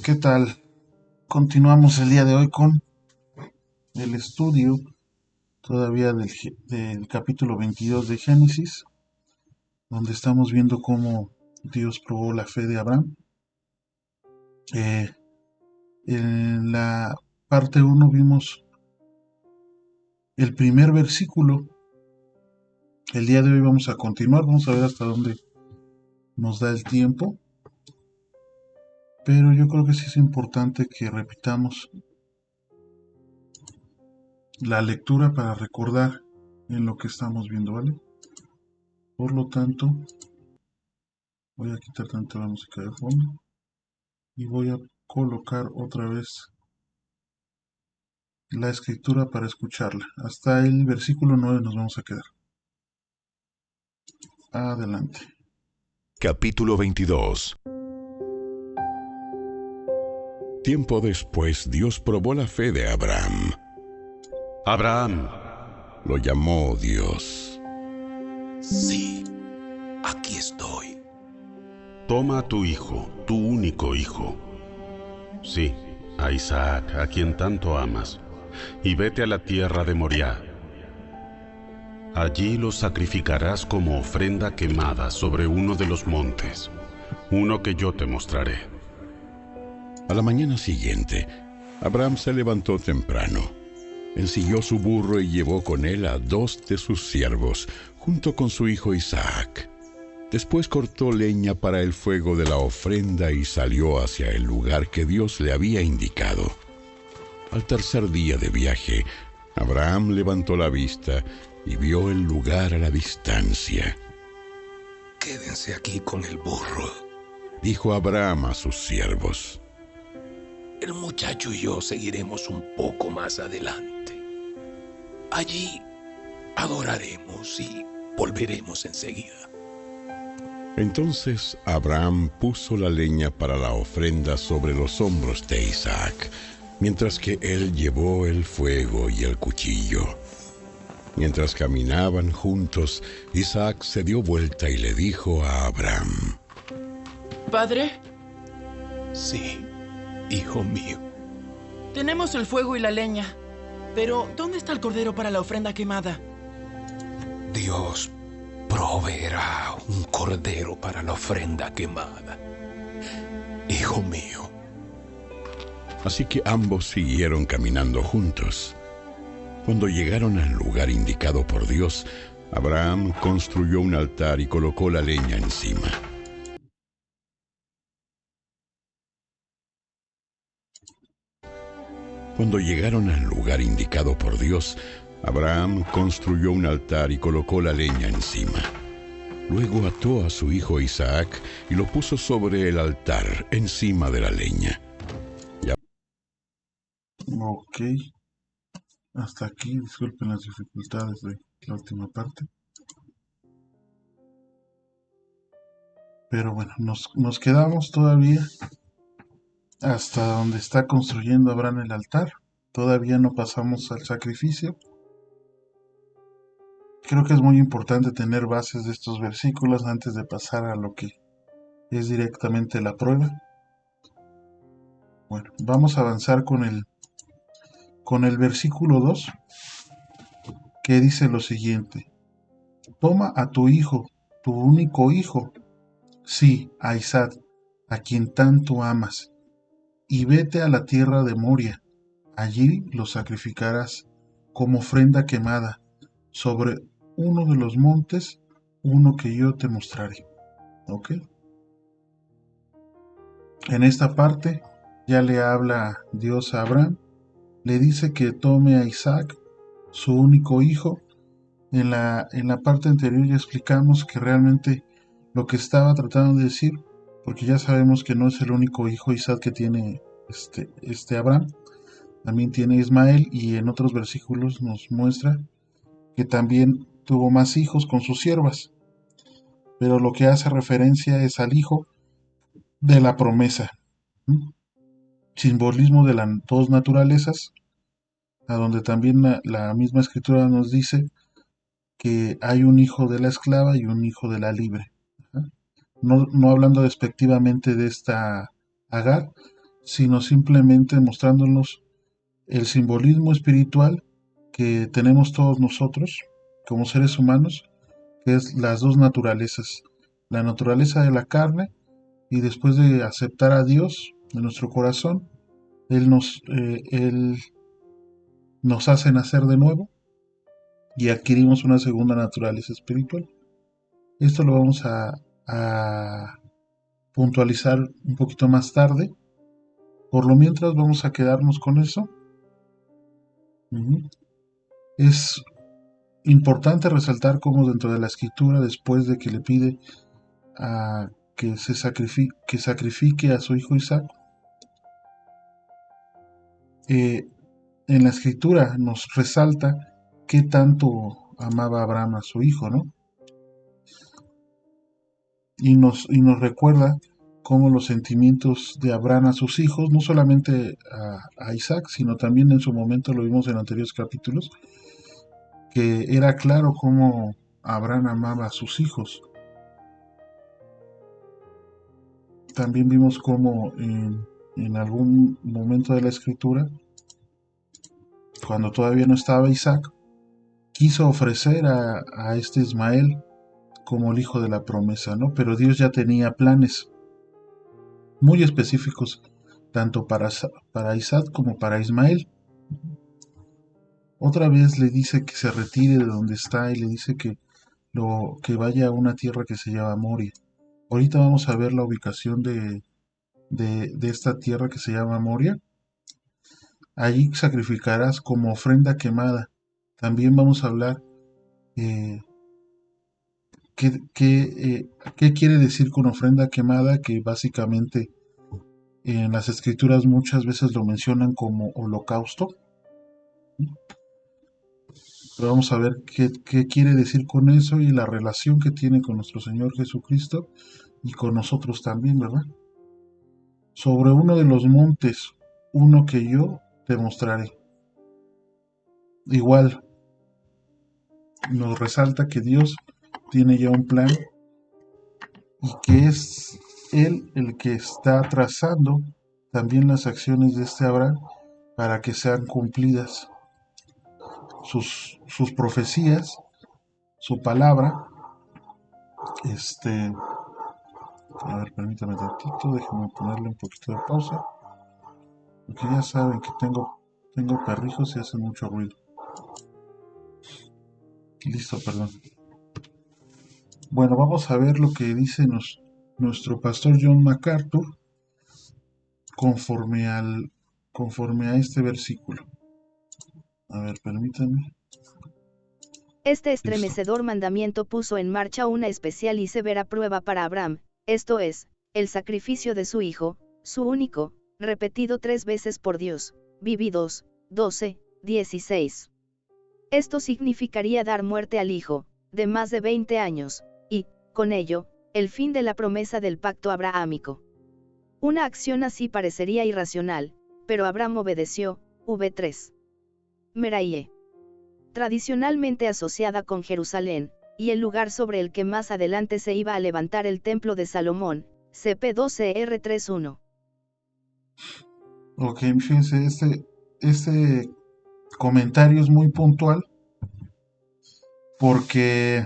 ¿Qué tal? Continuamos el día de hoy con el estudio todavía del capítulo 22 de Génesis, donde estamos viendo cómo Dios probó la fe de Abraham. Eh, en la parte 1 vimos el primer versículo. El día de hoy vamos a continuar, vamos a ver hasta dónde nos da el tiempo, pero yo creo que sí es importante que repitamos la lectura para recordar en lo que estamos viendo, ¿vale? Por lo tanto, voy a quitar tanto la música de fondo y voy a colocar otra vez la escritura para escucharla. Hasta el versículo 9 nos vamos a quedar. Adelante. Capítulo 22. Tiempo después, Dios probó la fe de Abraham. Abraham, Lo llamó Dios. Sí, aquí estoy. toma a tu hijo, tu único hijo. Sí, a Isaac, a quien tanto amas, y vete a la tierra de Moriah. Allí lo sacrificarás como ofrenda quemada sobre uno de los montes, uno que yo te mostraré. A la mañana siguiente, Abraham se levantó temprano. Ensilló su burro y llevó con él a 2 de sus siervos, junto con su hijo Isaac. Después cortó leña para el fuego de la ofrenda y salió hacia el lugar que Dios le había indicado. Al tercer día de viaje, Abraham levantó la vista y vio el lugar a la distancia. Quédense aquí con el burro. Dijo Abraham a sus siervos. El muchacho y yo seguiremos un poco más adelante. Allí adoraremos y volveremos enseguida. Entonces Abraham puso la leña para la ofrenda sobre los hombros de Isaac, mientras que él llevó el fuego y el cuchillo. Mientras caminaban juntos, Isaac se dio vuelta y le dijo a Abraham: ¿Padre? Sí, hijo mío. Tenemos el fuego y la leña, pero ¿dónde está el cordero para la ofrenda quemada? Dios proveerá un cordero para la ofrenda quemada. Hijo mío. Así que ambos siguieron caminando juntos. Cuando llegaron al lugar indicado por Dios, Abraham construyó un altar y colocó la leña encima. Cuando llegaron al lugar indicado por Dios, Abraham construyó un altar y colocó la leña encima. Luego ató a su hijo Isaac y lo puso sobre el altar, encima de la leña. Ok. Hasta aquí, disculpen las dificultades de la última parte. Pero bueno, nos quedamos todavía hasta donde está construyendo Abraham el altar. Todavía no pasamos al sacrificio. Creo que es muy importante tener bases de estos versículos antes de pasar a lo que es directamente la prueba. Bueno, vamos a avanzar con el versículo 2, que dice lo siguiente: toma a tu hijo, tu único hijo, sí, a Isaac, a quien tanto amas, y vete a la tierra de Moria. Allí lo sacrificarás como ofrenda quemada sobre uno de los montes, uno que yo te mostraré. ¿Ok? En esta parte ya le habla Dios a Abraham, le dice que tome a Isaac, su único hijo. En la parte anterior ya explicamos que realmente lo que estaba tratando de decir, porque ya sabemos que no es el único hijo Isaac que tiene Abraham, también tiene Ismael, y en otros versículos nos muestra que también tuvo más hijos con sus siervas, pero lo que hace referencia es al hijo de la promesa, simbolismo de las dos naturalezas, a donde también la misma escritura nos dice que hay un hijo de la esclava y un hijo de la libre. No hablando despectivamente de esta Agar, sino simplemente mostrándonos el simbolismo espiritual que tenemos todos nosotros como seres humanos, que es las dos naturalezas, la naturaleza de la carne, y después de aceptar a Dios en nuestro corazón, Él nos hace nacer de nuevo y adquirimos una segunda naturaleza espiritual. Esto lo vamos a puntualizar un poquito más tarde. Por lo mientras vamos a quedarnos con eso. Es importante resaltar cómo dentro de la escritura, después de que le pide a que sacrifique a su hijo Isaac, en la escritura nos resalta qué tanto amaba Abraham a su hijo, ¿no? Y nos recuerda cómo los sentimientos de Abraham a sus hijos, no solamente a Isaac, sino también en su momento, lo vimos en anteriores capítulos, que era claro cómo Abraham amaba a sus hijos. También vimos cómo en algún momento de la escritura, cuando todavía no estaba Isaac, quiso ofrecer a este Ismael como el hijo de la promesa, ¿no? Pero Dios ya tenía planes muy específicos, tanto para Isaac como para Ismael. Otra vez le dice que se retire de donde está y le dice que vaya a una tierra que se llama Moria. Ahorita vamos a ver la ubicación de esta tierra que se llama Moria. Allí sacrificarás como ofrenda quemada. También vamos a hablar qué quiere decir con ofrenda quemada, que básicamente en las escrituras muchas veces lo mencionan como holocausto. Pero vamos a ver qué quiere decir con eso y la relación que tiene con nuestro Señor Jesucristo y con nosotros también, ¿verdad? Sobre uno de los montes, uno que yo te mostraré. Igual, nos resalta que Dios tiene ya un plan y que es Él el que está trazando también las acciones de este Abraham para que sean cumplidas sus profecías, su palabra. A ver, permítame tantito, déjenme ponerle un poquito de pausa, porque ya saben que tengo perrijos y hacen mucho ruido. Listo, perdón. Bueno, vamos a ver lo que dice nuestro pastor John MacArthur conforme a este versículo. A ver, permítanme. Este estremecedor mandamiento puso en marcha una especial y severa prueba para Abraham, esto es, el sacrificio de su hijo, su único, repetido 3 veces por Dios, Vv 2, 12, 16. Esto significaría dar muerte al hijo, de más de 20 años, y, con ello, el fin de la promesa del pacto abrahámico. Una acción así parecería irracional, pero Abraham obedeció, v3. Meraie. Tradicionalmente asociada con Jerusalén, y el lugar sobre el que más adelante se iba a levantar el templo de Salomón, CP12R31. Ok, fíjense, este comentario es muy puntual porque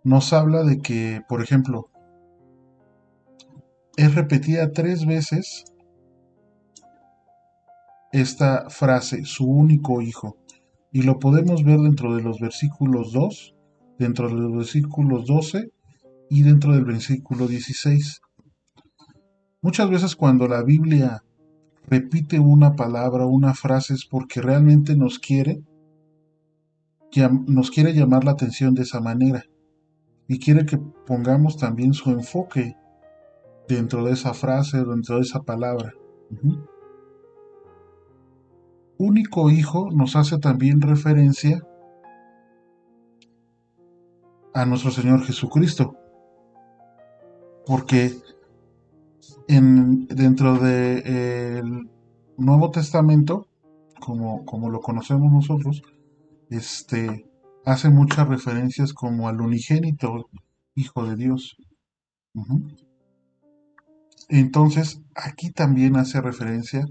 nos habla de que, por ejemplo, es repetida 3 veces esta frase, su único hijo, y lo podemos ver dentro de los versículos 2, dentro de los versículos 12 y dentro del versículo 16. Muchas veces cuando la Biblia repite una palabra, una frase, es porque realmente nos quiere llamar la atención de esa manera y quiere que pongamos también su enfoque dentro de esa frase, dentro de esa palabra. Único hijo nos hace también referencia a nuestro Señor Jesucristo, porque dentro del Nuevo Testamento, como lo conocemos nosotros, hace muchas referencias como al unigénito Hijo de Dios. Entonces, aquí también hace referencia,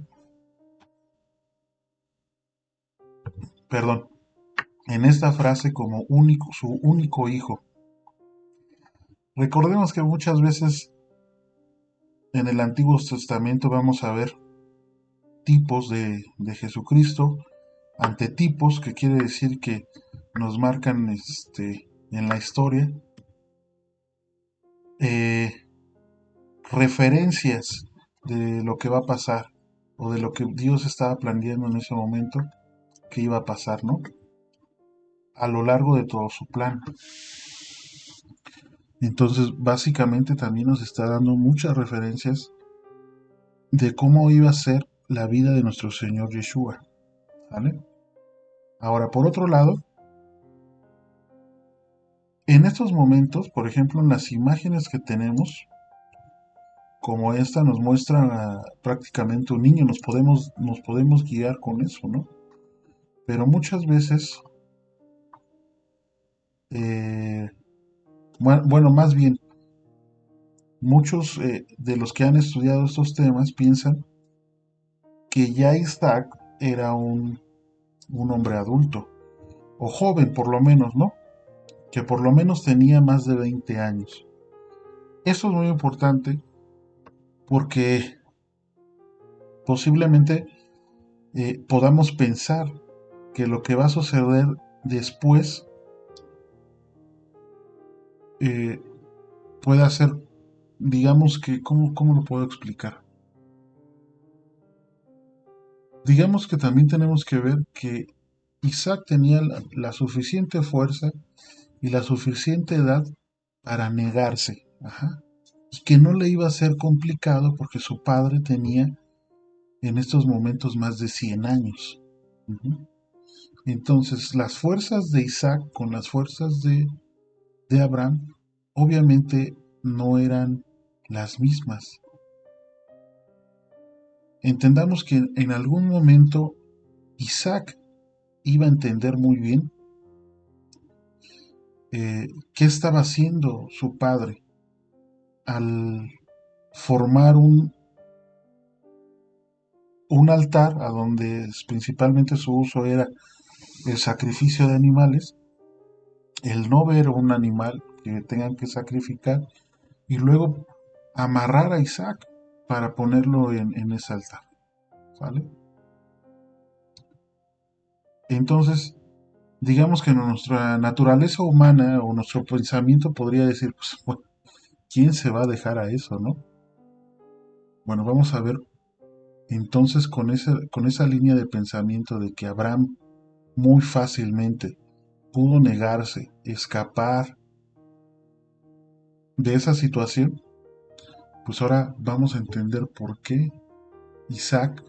perdón, en esta frase como único, su único hijo. Recordemos que muchas veces en el Antiguo Testamento vamos a ver tipos de Jesucristo, antetipos, que quiere decir que nos marcan en la historia, eh, referencias de lo que va a pasar o de lo que Dios estaba planeando en ese momento que iba a pasar, ¿no? A lo largo de todo su plan. Entonces, básicamente también nos está dando muchas referencias de cómo iba a ser la vida de nuestro Señor Yeshua, ¿vale? Ahora, por otro lado, en estos momentos, por ejemplo, en las imágenes que tenemos, como esta nos muestra prácticamente un niño, nos podemos guiar con eso, ¿no? Pero muchas veces, eh, bueno, más bien, muchos de los que han estudiado estos temas piensan que ya Isaac era un hombre adulto, o joven por lo menos, ¿no? Que por lo menos tenía más de 20 años. Eso es muy importante porque posiblemente podamos pensar que lo que va a suceder después eh, pueda ser, digamos que, ¿cómo lo puedo explicar? Digamos que también tenemos que ver que Isaac tenía la suficiente fuerza y la suficiente edad para negarse, ajá, y que no le iba a ser complicado porque su padre tenía en estos momentos más de 100 años. Ujú. Entonces, las fuerzas de Isaac con las fuerzas de Abraham obviamente no eran las mismas. Entendamos que en algún momento Isaac iba a entender muy bien qué estaba haciendo su padre al formar un altar a donde principalmente su uso era el sacrificio de animales, el no ver un animal que tengan que sacrificar y luego amarrar a Isaac para ponerlo en ese altar, ¿sale? Entonces, digamos que nuestra naturaleza humana o nuestro pensamiento podría decir, pues, bueno, ¿quién se va a dejar a eso, no? Bueno, vamos a ver entonces con esa línea de pensamiento de que Abraham muy fácilmente pudo negarse, escapar de esa situación, pues ahora vamos a entender por qué Isaac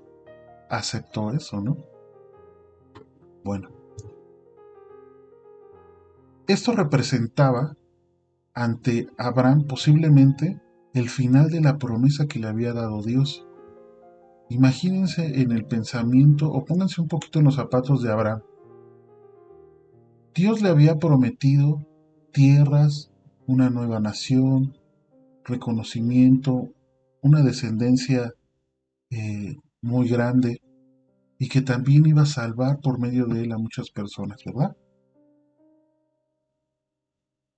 aceptó eso, ¿no? Bueno, esto representaba ante Abraham posiblemente el final de la promesa que le había dado Dios. Imagínense en el pensamiento o pónganse un poquito en los zapatos de Abraham. Dios le había prometido tierras, una nueva nación, reconocimiento, una descendencia muy grande y que también iba a salvar por medio de él a muchas personas, ¿verdad?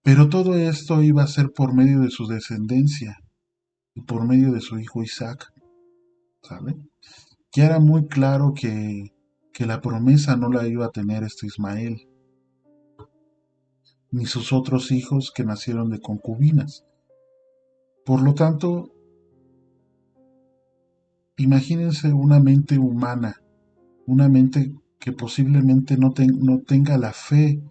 Pero todo esto iba a ser por medio de su descendencia y por medio de su hijo Isaac, ¿sabe? Ya era muy claro que la promesa no la iba a tener este Ismael, ni sus otros hijos que nacieron de concubinas. Por lo tanto, imagínense una mente humana, una mente que posiblemente no tenga la fe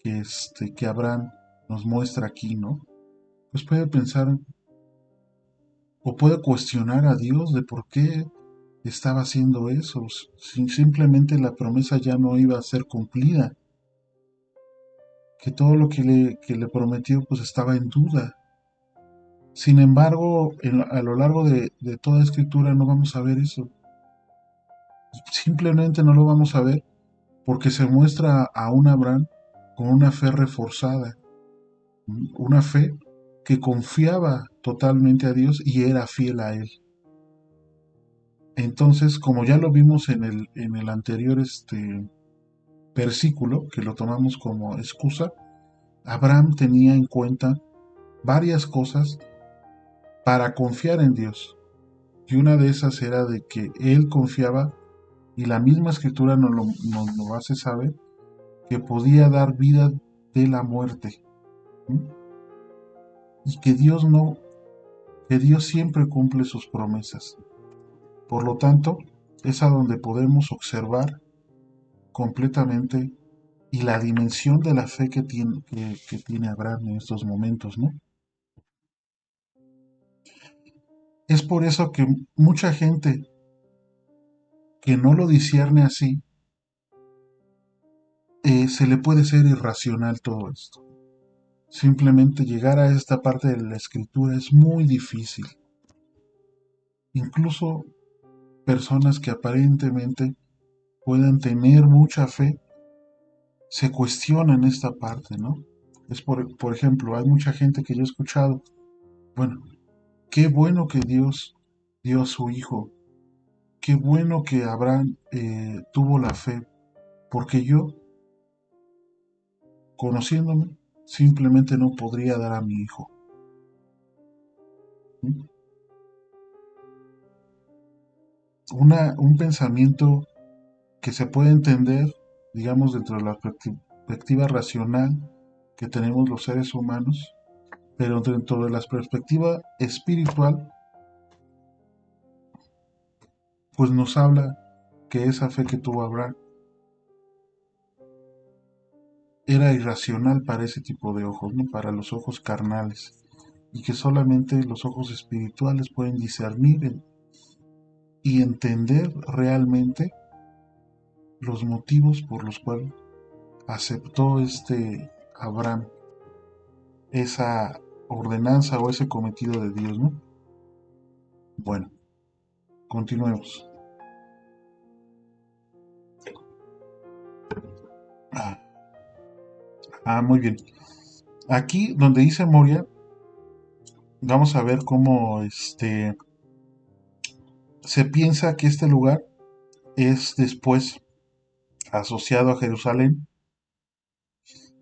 que Abraham nos muestra aquí, ¿no? Pues puede pensar o puede cuestionar a Dios de por qué estaba haciendo eso, si simplemente la promesa ya no iba a ser cumplida, que todo lo que le prometió pues estaba en duda. Sin embargo, a lo largo de toda escritura no vamos a ver eso. Simplemente no lo vamos a ver porque se muestra a un Abraham con una fe reforzada, una fe que confiaba totalmente a Dios y era fiel a Él. Entonces, como ya lo vimos en el anterior versículo, que lo tomamos como excusa, Abraham tenía en cuenta varias cosas para confiar en Dios. Y una de esas era de que él confiaba, y la misma escritura nos lo hace saber, que podía dar vida de la muerte. ¿Sí? Y que Dios siempre cumple sus promesas. Por lo tanto, es a donde podemos observar completamente y la dimensión de la fe que tiene Abraham en estos momentos, ¿no? Es por eso que mucha gente que no lo discierne así, se le puede ser irracional todo esto. Simplemente llegar a esta parte de la escritura es muy difícil. Incluso personas que aparentemente puedan tener mucha fe, se cuestionan esta parte, ¿no? Es por ejemplo, hay mucha gente que yo he escuchado, bueno, qué bueno que Dios dio a su hijo, qué bueno que Abraham tuvo la fe, porque yo, conociéndome, simplemente no podría dar a mi hijo. ¿Sí? Un pensamiento que se puede entender, digamos, dentro de la perspectiva racional que tenemos los seres humanos, pero dentro de la perspectiva espiritual, pues nos habla que esa fe que tuvo Abraham era irracional para ese tipo de ojos, ¿no? Para los ojos carnales, y que solamente los ojos espirituales pueden discernir y entender realmente los motivos por los cuales aceptó Abraham esa ordenanza o ese cometido de Dios, ¿no? Bueno, continuemos. Muy bien. Aquí donde dice Moria, vamos a ver cómo se piensa que este lugar es después asociado a Jerusalén.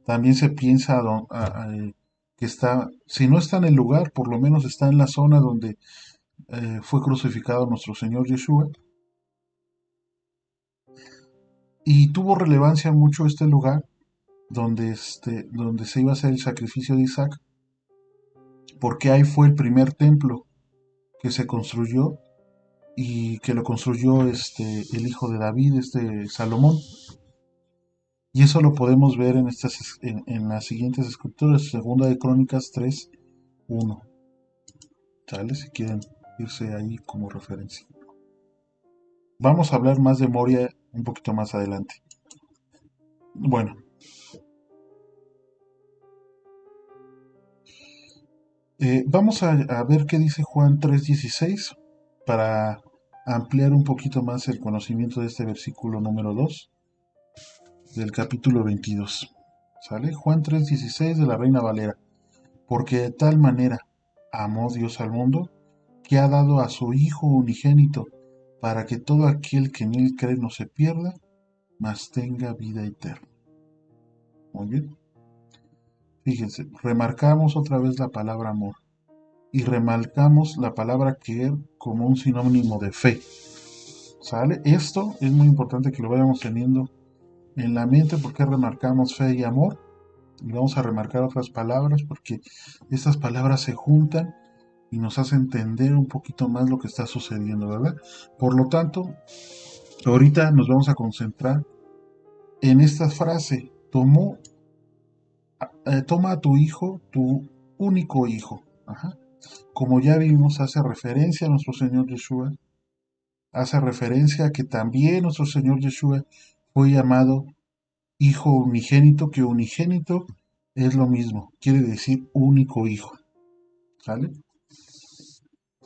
También se piensa que está, si no está en el lugar, por lo menos está en la zona donde fue crucificado nuestro Señor Yeshua. Y tuvo relevancia mucho este lugar donde se iba a hacer el sacrificio de Isaac, porque ahí fue el primer templo que se construyó, y que lo construyó el hijo de David, Salomón. Y eso lo podemos ver en las siguientes escrituras, segunda de Crónicas 3:1. ¿Sale? Si quieren irse ahí como referencia. Vamos a hablar más de Moria un poquito más adelante. Bueno. Vamos a ver qué dice Juan 3:16 para ampliar un poquito más el conocimiento de este versículo número 2 del capítulo 22. ¿Sale? Juan 3:16 de la Reina Valera. Porque de tal manera amó Dios al mundo, que ha dado a su Hijo unigénito, para que todo aquel que en él cree no se pierda, mas tenga vida eterna. Muy bien. Fíjense, remarcamos otra vez la palabra amor y remarcamos la palabra querer como un sinónimo de fe. ¿Sale? Esto es muy importante que lo vayamos teniendo en la mente, porque remarcamos fe y amor, y vamos a remarcar otras palabras porque estas palabras se juntan y nos hacen entender un poquito más lo que está sucediendo, ¿verdad? Por lo tanto, ahorita nos vamos a concentrar en esta frase: toma a tu hijo, tu único hijo. Ajá. Como ya vimos, hace referencia a nuestro Señor Yeshua, hace referencia a que también nuestro Señor Yeshua fue llamado Hijo unigénito, que unigénito es lo mismo, quiere decir único hijo. ¿Sale?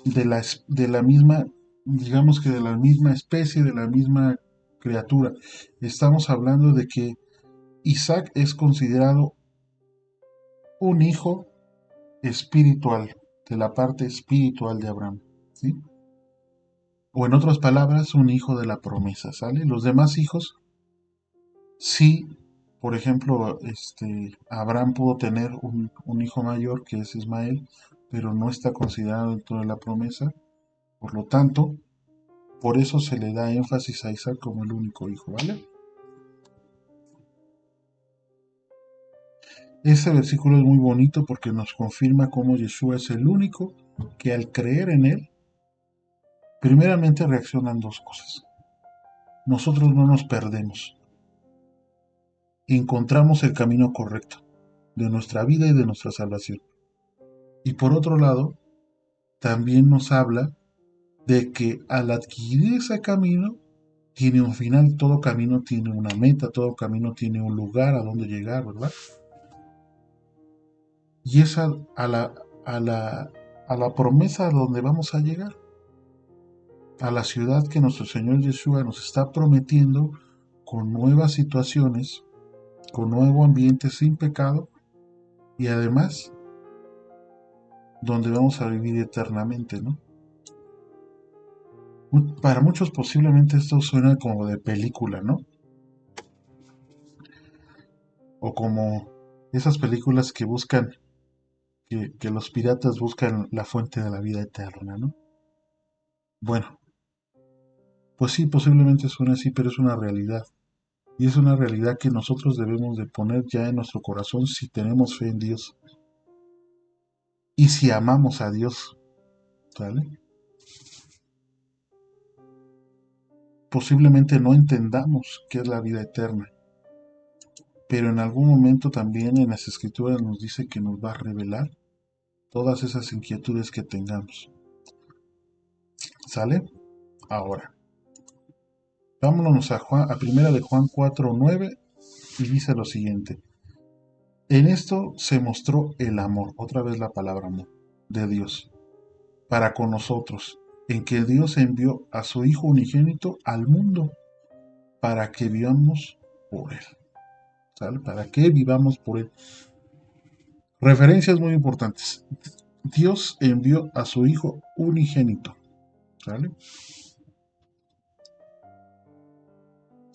De la misma, digamos que de la misma especie, de la misma criatura. Estamos hablando de que Isaac es considerado un hijo espiritual, de la parte espiritual de Abraham, ¿sí? O en otras palabras, un hijo de la promesa, ¿sale? Los demás hijos, sí, por ejemplo, Abraham pudo tener un hijo mayor que es Ismael, pero no está considerado dentro de la promesa, por lo tanto, por eso se le da énfasis a Isaac como el único hijo, ¿vale? Este versículo es muy bonito porque nos confirma cómo Yeshua es el único que al creer en él, primeramente reaccionan dos cosas. Nosotros no nos perdemos, encontramos el camino correcto de nuestra vida y de nuestra salvación. Y por otro lado, también nos habla de que al adquirir ese camino, tiene un final, todo camino tiene una meta, todo camino tiene un lugar a donde llegar, ¿verdad? Y es a la promesa a donde vamos a llegar, a la ciudad que nuestro Señor Yeshua nos está prometiendo, con nuevas situaciones, con nuevo ambiente sin pecado, y además donde vamos a vivir eternamente, ¿no? Para muchos posiblemente esto suena como de película, ¿no? O como esas películas que buscan, que los piratas buscan la fuente de la vida eterna, ¿no? Bueno, pues sí, posiblemente suene así, pero es una realidad. Y es una realidad que nosotros debemos de poner ya en nuestro corazón si tenemos fe en Dios. Y si amamos a Dios, ¿vale? Posiblemente no entendamos qué es la vida eterna, pero en algún momento también en las escrituras nos dice que nos va a revelar todas esas inquietudes que tengamos. ¿Sale? Ahora, vámonos a primera de Juan 4:9 y dice lo siguiente. En esto se mostró el amor, otra vez la palabra amor, de Dios, para con nosotros, en que Dios envió a su Hijo unigénito al mundo para que vivamos por Él. ¿Sale? Para que vivamos por Él. Referencias muy importantes. Dios envió a su Hijo unigénito. ¿Sale?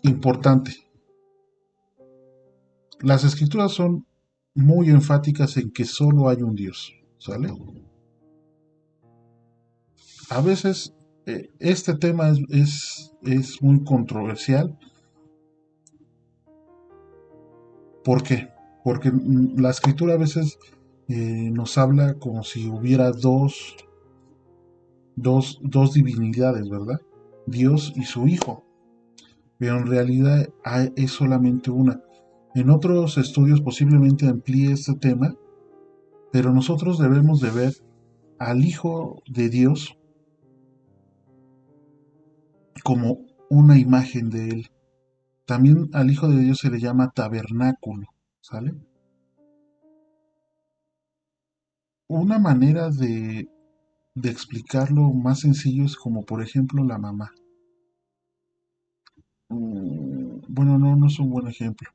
Importante. Las escrituras son muy enfáticas en que solo hay un Dios. ¿Sale? A veces este tema es muy controversial. ¿Por qué? Porque la escritura a veces nos habla como si hubiera dos divinidades, ¿verdad? Dios y su Hijo. Pero en realidad es solamente una. En otros estudios posiblemente amplíe este tema, pero nosotros debemos de ver al Hijo de Dios como una imagen de Él. También al Hijo de Dios se le llama tabernáculo, ¿sale? Una manera de explicarlo más sencillo es como por ejemplo la mamá. Bueno, no es un buen ejemplo.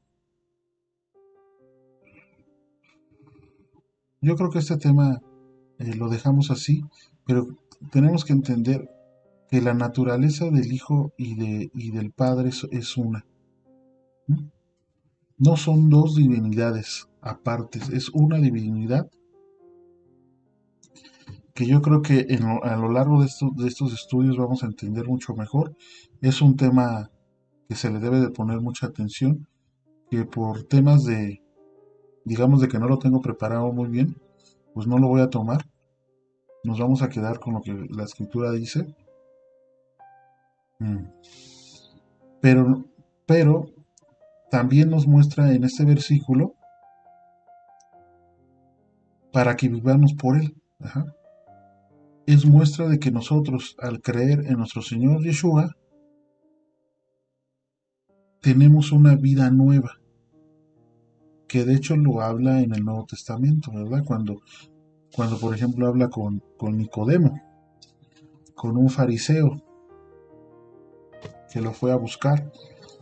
Yo creo que este tema lo dejamos así, pero tenemos que entender que la naturaleza del Hijo y del Padre es una. No son dos divinidades apartes, es una divinidad que yo creo que a lo largo de estos estudios vamos a entender mucho mejor. Es un tema que se le debe de poner mucha atención, que por temas digamos de que no lo tengo preparado muy bien, pues no lo voy a tomar. Nos vamos a quedar con lo que la escritura dice. Pero, pero también nos muestra en este versículo para que vivamos por Él. Ajá. Es muestra de que nosotros, al creer en nuestro Señor Yeshua, tenemos una vida nueva, que de hecho lo habla en el Nuevo Testamento, ¿verdad? Cuando por ejemplo habla con Nicodemo, con un fariseo que lo fue a buscar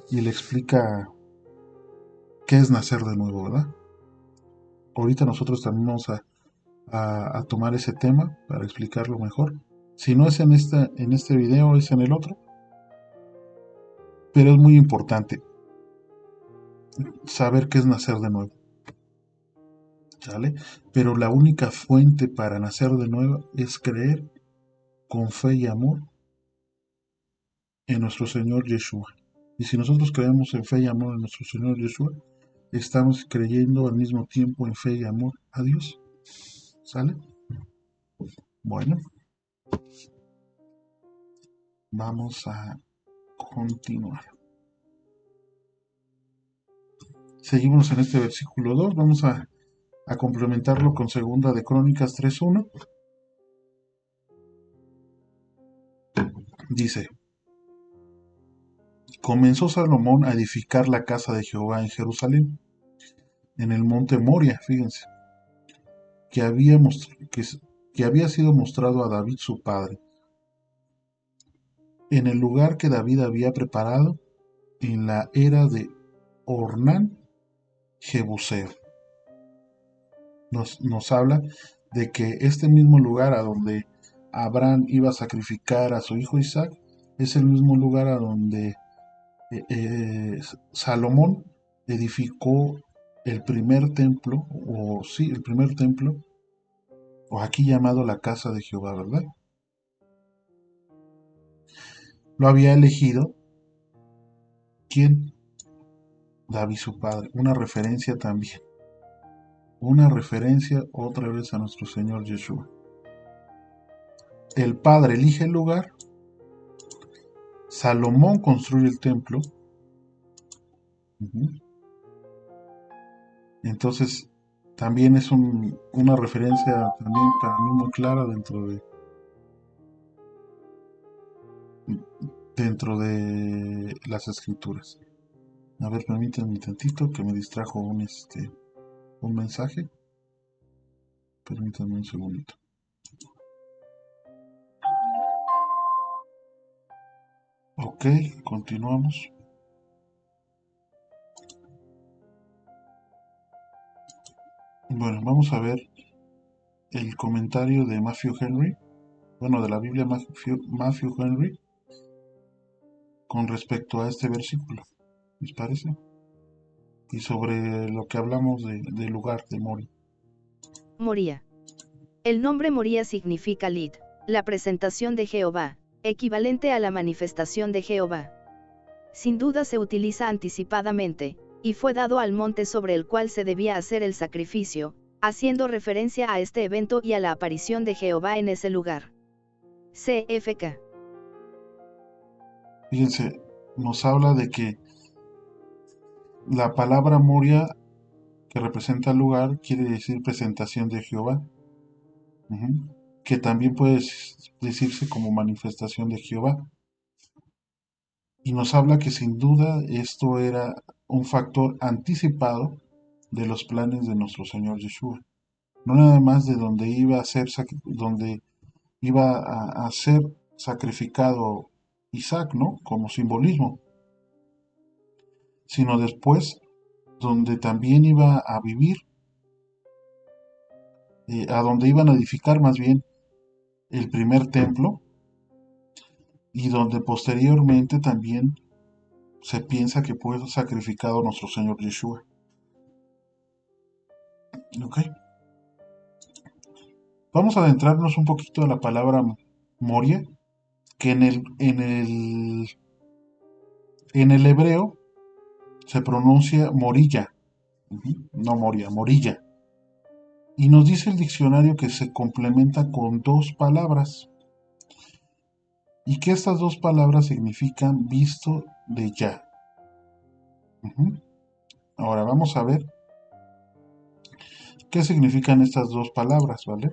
y le explica qué es nacer de nuevo, ¿verdad? Ahorita nosotros también vamos a a tomar ese tema para explicarlo mejor. Si no es en este video, es en el otro. Pero es muy importante saber qué es nacer de nuevo. ¿Sale? Pero la única fuente para nacer de nuevo es creer con fe y amor en nuestro Señor Yeshua. Y si nosotros creemos en fe y amor en nuestro Señor Yeshua, estamos creyendo al mismo tiempo en fe y amor a Dios. ¿Sale? Bueno, vamos a continuar. Seguimos en este versículo 2. Vamos a complementarlo con segunda de Crónicas 3:1. Dice: comenzó Salomón a edificar la casa de Jehová en Jerusalén, en el monte Moria, fíjense, que había sido mostrado a David su padre, en el lugar que David había preparado en la era de Ornán Jebuseo. Nos habla de que este mismo lugar a donde Abraham iba a sacrificar a su hijo Isaac es el mismo lugar a donde Salomón edificó el primer templo, o aquí llamado la casa de Jehová, ¿verdad? Lo había elegido, ¿quién? David su padre. Una referencia también. Una referencia otra vez a nuestro Señor Yeshua. El padre elige el lugar, Salomón construye el templo. Entonces, también es una referencia también para mí muy clara dentro de las escrituras. A ver, permítanme un tantito que me distrajo un mensaje. Permítanme un segundito. Ok, continuamos. Bueno, vamos a ver el comentario de Matthew Henry, de la Biblia Matthew Henry, con respecto a este versículo, ¿les parece? Y sobre lo que hablamos del lugar de Moria. Moría. El nombre Moría significa lid, la presentación de Jehová, equivalente a la manifestación de Jehová. Sin duda se utiliza anticipadamente, y fue dado al monte sobre el cual se debía hacer el sacrificio, haciendo referencia a este evento y a la aparición de Jehová en ese lugar. CFK. Fíjense, nos habla de que la palabra Moria, que representa el lugar, quiere decir presentación de Jehová, que también puede decirse como manifestación de Jehová. Y nos habla que sin duda esto era un factor anticipado de los planes de nuestro Señor Yeshua. No nada más de donde iba a ser sacrificado Isaac, ¿no? Como simbolismo, sino después donde también iba a vivir, a donde iban a edificar más bien el primer templo, y donde posteriormente también se piensa que fue sacrificado nuestro Señor Yeshua. ¿Ok? Vamos a adentrarnos un poquito a la palabra Moria, que en el hebreo se pronuncia Morilla, no Moria, Morilla. Y nos dice el diccionario que se complementa con dos palabras, y que estas dos palabras significan visto de ya. Ahora vamos a ver qué significan estas dos palabras, ¿vale?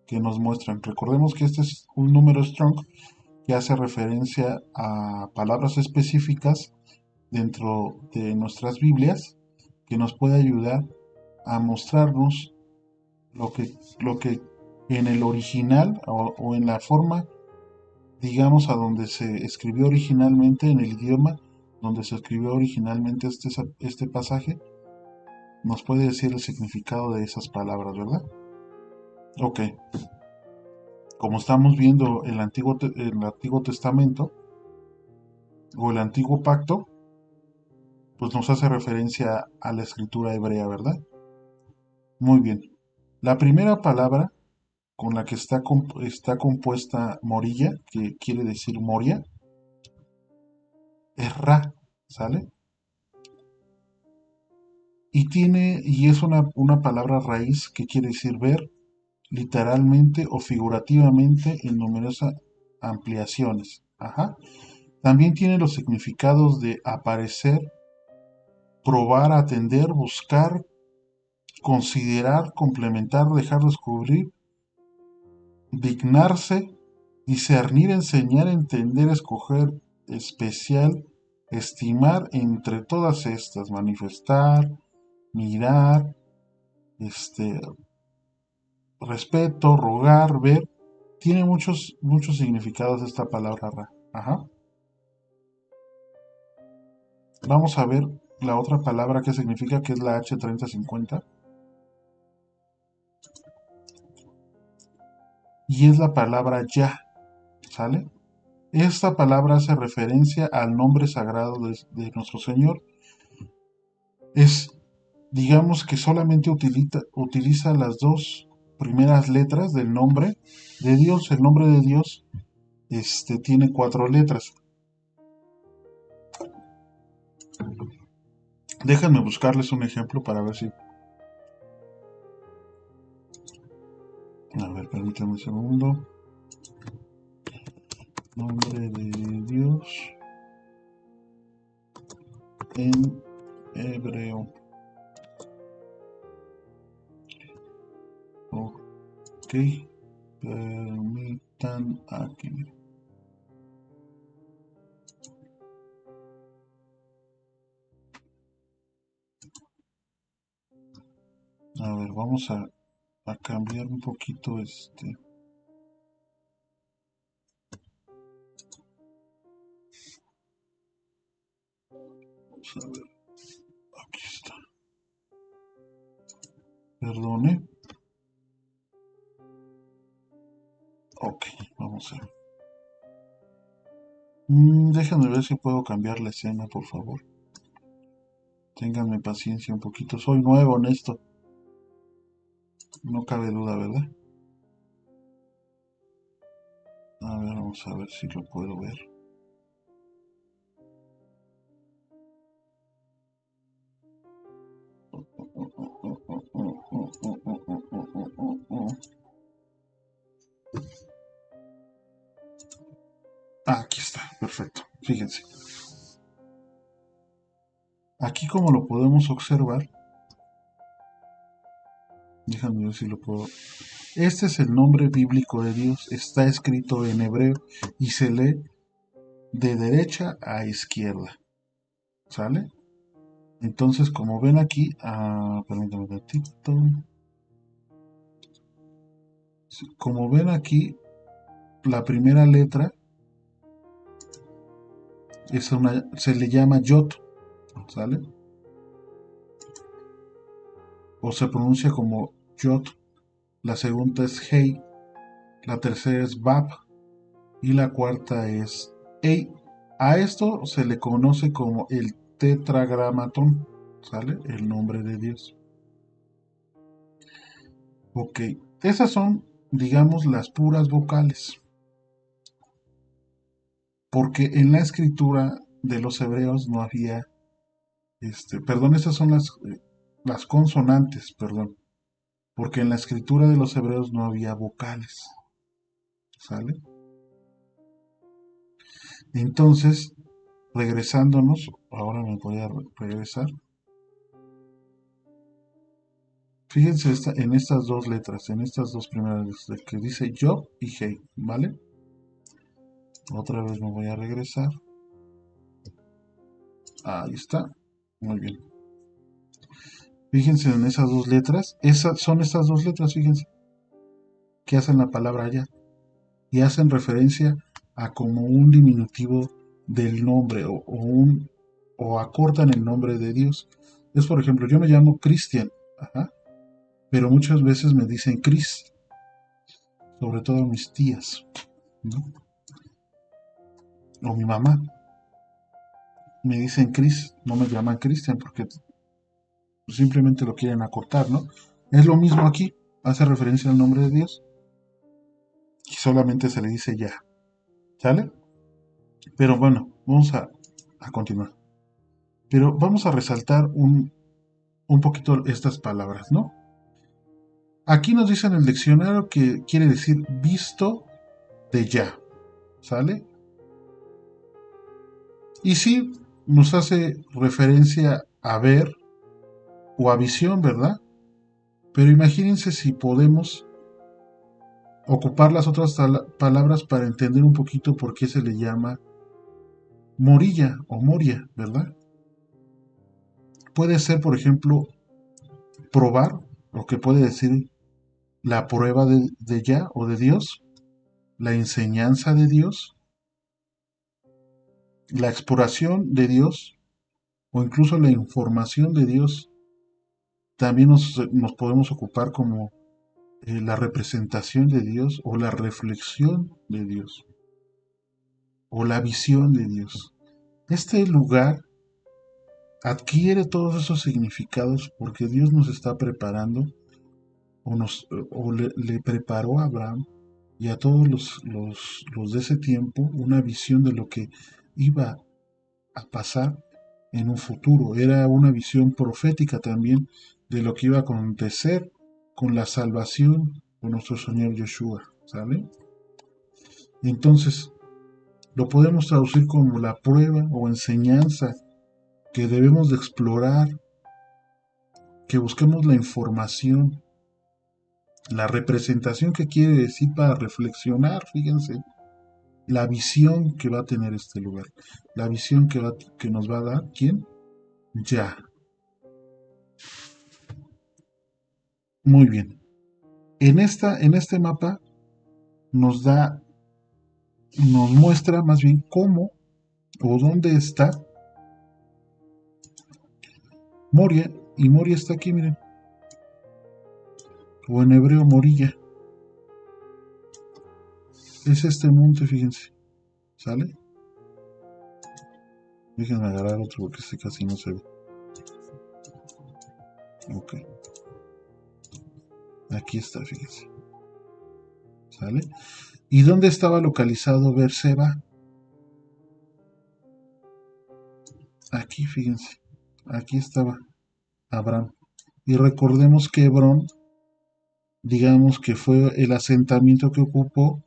Que nos muestran. Recordemos que este es un número strong que hace referencia a palabras específicas dentro de nuestras Biblias, que nos puede ayudar a mostrarnos lo que en el original o en la forma, digamos, a donde se escribió originalmente, en el idioma donde se escribió originalmente este pasaje, nos puede decir el significado de esas palabras, ¿verdad? Ok, como estamos viendo el Antiguo Testamento o el Antiguo Pacto, pues nos hace referencia a la escritura hebrea, ¿verdad? Muy bien. La primera palabra con la que está compuesta Morilla, que quiere decir Moria, es Ra, ¿sale? Y es una palabra raíz que quiere decir ver, literalmente o figurativamente en numerosas ampliaciones. Ajá. También tiene los significados de aparecer, probar, atender, buscar, considerar, complementar, dejar descubrir, dignarse, discernir, enseñar, entender, escoger, especial, estimar, entre todas estas, manifestar, mirar, respeto, rogar, ver, tiene muchos significados esta palabra ra. Ajá. Vamos a ver la otra palabra que significa, que es la H3050, y es la palabra ya, ¿sale? Esta palabra hace referencia al nombre sagrado de nuestro Señor. Es, digamos que solamente utiliza las dos primeras letras del nombre de Dios. El nombre de Dios tiene 4 letras. Déjenme buscarles un ejemplo para ver si... A ver, permítanme un segundo. Nombre de Dios en hebreo. Ok, permitan aquí. A ver, vamos a cambiar un poquito Vamos a ver, aquí está. Perdone. Ok, vamos a ver. Déjenme ver si puedo cambiar la escena, por favor. Ténganme paciencia un poquito. Soy nuevo en esto. No cabe duda, ¿verdad? A ver, vamos a ver si lo puedo ver. Aquí está, perfecto. Fíjense. Aquí, como lo podemos observar, déjame ver si lo puedo. Este es el nombre bíblico de Dios. Está escrito en hebreo y se lee de derecha a izquierda. ¿Sale? Entonces, como ven aquí, permítanme un ratito. Como ven aquí, la primera letra se le llama Yod, ¿sale? O se pronuncia como Yod. La segunda es Hei, la tercera es Bab y la cuarta es Ei. A esto se le conoce como el tetragramatón, ¿sale? El nombre de Dios. Ok, esas son, digamos, las puras vocales. Porque en la escritura de los hebreos no había, perdón, estas son las consonantes, perdón. Porque en la escritura de los hebreos no había vocales, ¿sale? Entonces, regresándonos, ahora me voy a regresar. Fíjense en estas dos letras, en estas dos primeras letras, que dice yo y hey, ¿vale? Otra vez me voy a regresar. Ahí está. Muy bien. Fíjense en esas dos letras. Son estas dos letras, fíjense, que hacen la palabra ya. Y hacen referencia a como un diminutivo del nombre o acortan el nombre de Dios. Es, por ejemplo, yo me llamo Cristian, ajá, pero muchas veces me dicen Cris, sobre todo mis tías, ¿no? O mi mamá. Me dicen Chris, no me llaman Cristian porque simplemente lo quieren acortar, ¿no? Es lo mismo aquí, hace referencia al nombre de Dios y solamente se le dice ya, ¿sale? Pero bueno, vamos a continuar. Pero vamos a resaltar un poquito estas palabras, ¿no? Aquí nos dice en el diccionario que quiere decir visto de ya, ¿sale? Y sí, nos hace referencia a ver o a visión, ¿verdad? Pero imagínense si podemos ocupar las otras palabras para entender un poquito por qué se le llama morilla o moria, ¿verdad? Puede ser, por ejemplo, probar, lo que puede decir la prueba de ya o de Dios, la enseñanza de Dios, la exploración de Dios o incluso la información de Dios. También nos podemos ocupar como la representación de Dios o la reflexión de Dios o la visión de Dios. Este lugar adquiere todos esos significados porque Dios nos está preparando o le preparó a Abraham y a todos los de ese tiempo una visión de lo que iba a pasar en un futuro. Era una visión profética también de lo que iba a acontecer con la salvación de nuestro Señor Yeshua, ¿sale? Entonces, lo podemos traducir como la prueba o enseñanza que debemos de explorar, que busquemos la información, la representación que quiere decir para reflexionar, fíjense, la visión que va a tener este lugar, la visión que nos va a dar, ¿quién? Ya. Muy bien. En este mapa nos muestra más bien cómo o dónde está Moria, y Moria está aquí, miren, o en hebreo Morilla. Es este monte, fíjense, ¿sale? Déjenme agarrar otro porque este casi no se ve. Ok. Aquí está, fíjense. ¿Sale? ¿Y dónde estaba localizado Berseba? Aquí, fíjense. Aquí estaba Abraham. Y recordemos que Hebrón, digamos que fue el asentamiento que ocupó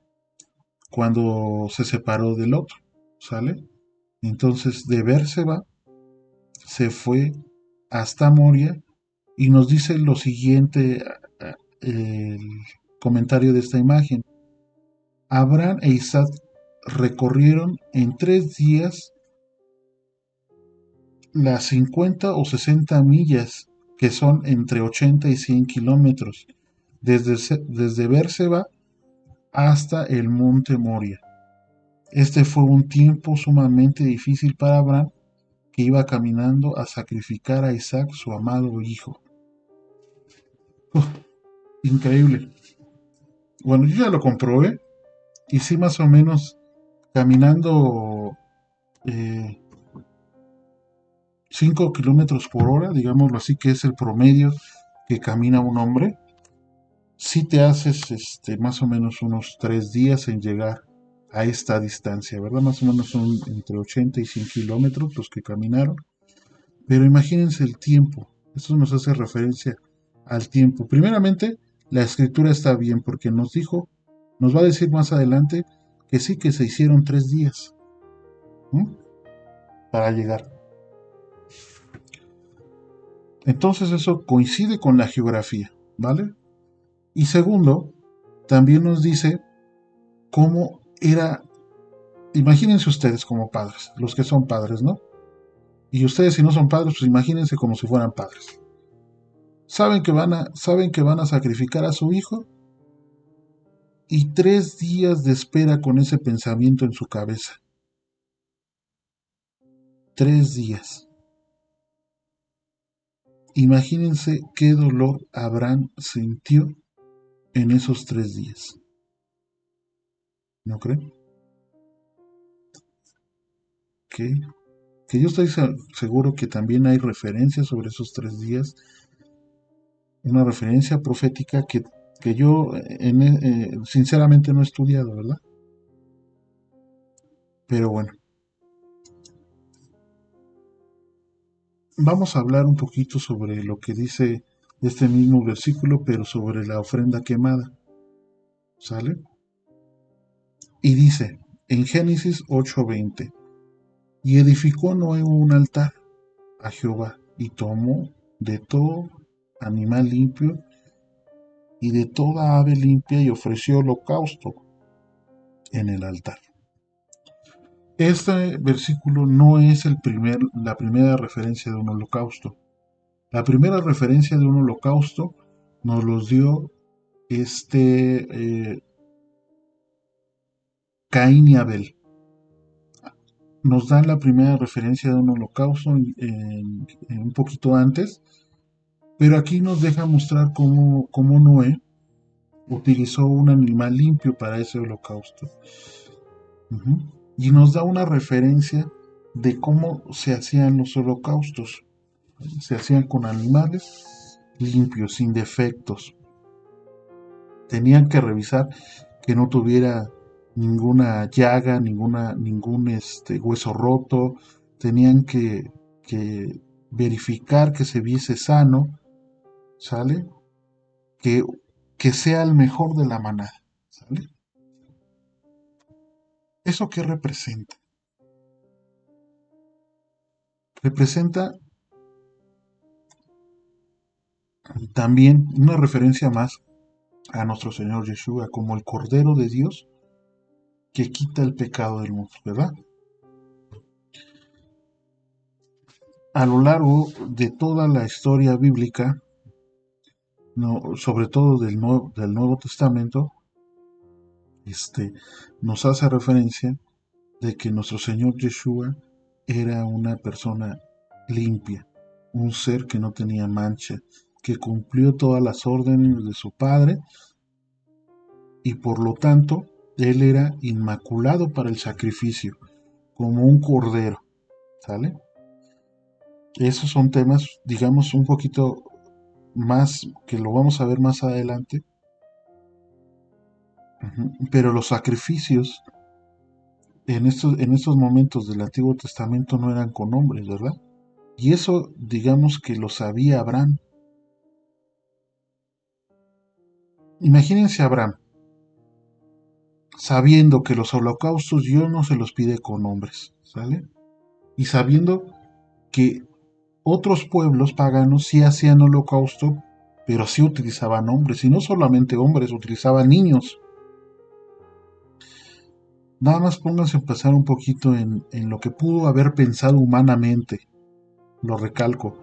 cuando se separó del otro, ¿sale? Entonces de Berseba se fue hasta Moria y nos dice lo siguiente el comentario de esta imagen. Abraham e Isaac recorrieron en 3 días las 50 o 60 millas, que son entre 80 y 100 kilómetros, desde Berseba hasta el monte Moria. Este fue un tiempo sumamente difícil para Abraham, que iba caminando a sacrificar a Isaac, su amado hijo. Increíble. Bueno, yo ya lo comprobé, y sí, más o menos caminando 5 kilómetros por hora, digámoslo así, que es el promedio que camina un hombre. Si te haces más o menos unos 3 días en llegar a esta distancia, ¿verdad? Más o menos son entre 80 y 100 kilómetros los que caminaron. Pero imagínense el tiempo. Esto nos hace referencia al tiempo. Primeramente, la escritura está bien porque nos va a decir más adelante que sí, que se hicieron 3 días para llegar. Entonces eso coincide con la geografía, ¿vale? Y segundo, también nos dice cómo era, imagínense ustedes como padres, los que son padres, ¿no? Y ustedes si no son padres, pues imagínense como si fueran padres. Saben que van a sacrificar a su hijo y 3 días de espera con ese pensamiento en su cabeza. 3 días. Imagínense qué dolor Abraham sintió en esos 3 días. ¿No creen? Que, que yo estoy seguro que también hay referencias sobre esos 3 días, una referencia profética que yo sinceramente no he estudiado, ¿verdad? Pero bueno, vamos a hablar un poquito sobre lo que dice este mismo versículo, pero sobre la ofrenda quemada, ¿sale? Y dice en Génesis 8:20, y edificó Noé un altar a Jehová, y tomó de todo animal limpio y de toda ave limpia y ofreció holocausto en el altar. Este versículo no es la primera referencia de un holocausto. La primera referencia de un holocausto nos los dio Caín y Abel. Nos dan la primera referencia de un holocausto un poquito antes, pero aquí nos deja mostrar cómo Noé utilizó un animal limpio para ese holocausto. Uh-huh. Y nos da una referencia de cómo se hacían los holocaustos. Se hacían con animales limpios, sin defectos. Tenían que revisar que no tuviera ninguna llaga, ningún hueso roto. Tenían que verificar que se viese sano, ¿sale? Que, que sea el mejor de la manada, ¿sale? ¿Eso qué representa? Representa también una referencia más a nuestro Señor Yeshua como el Cordero de Dios que quita el pecado del mundo, ¿verdad? A lo largo de toda la historia bíblica, no, sobre todo del Nuevo Testamento, nos hace referencia de que nuestro Señor Yeshua era una persona limpia, un ser que no tenía mancha, que cumplió todas las órdenes de su Padre y por lo tanto Él era inmaculado para el sacrificio, como un cordero, ¿sale? Esos son temas, digamos, un poquito más, que lo vamos a ver más adelante. Pero los sacrificios en estos momentos del Antiguo Testamento no eran con hombres, ¿verdad? Y eso, digamos que lo sabía Abraham. Imagínense a Abraham, sabiendo que los holocaustos Dios no se los pide con hombres, ¿sale? Y sabiendo que otros pueblos paganos sí hacían holocausto, pero sí utilizaban hombres, y no solamente hombres, utilizaban niños. Nada más pónganse a pensar un poquito en lo que pudo haber pensado humanamente, lo recalco,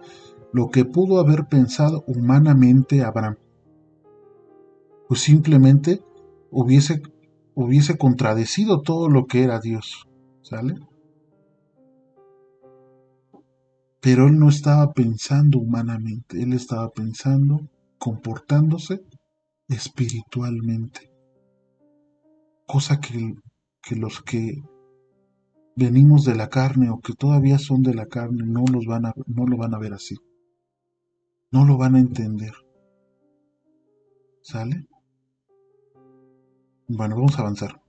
lo que pudo haber pensado humanamente Abraham. Pues simplemente hubiese contradecido todo lo que era Dios, ¿sale? Pero él no estaba pensando humanamente, él estaba pensando, comportándose espiritualmente, cosa que los que venimos de la carne o que todavía son de la carne no lo van a ver así, no lo van a entender, ¿sale? Bueno, vamos a avanzar.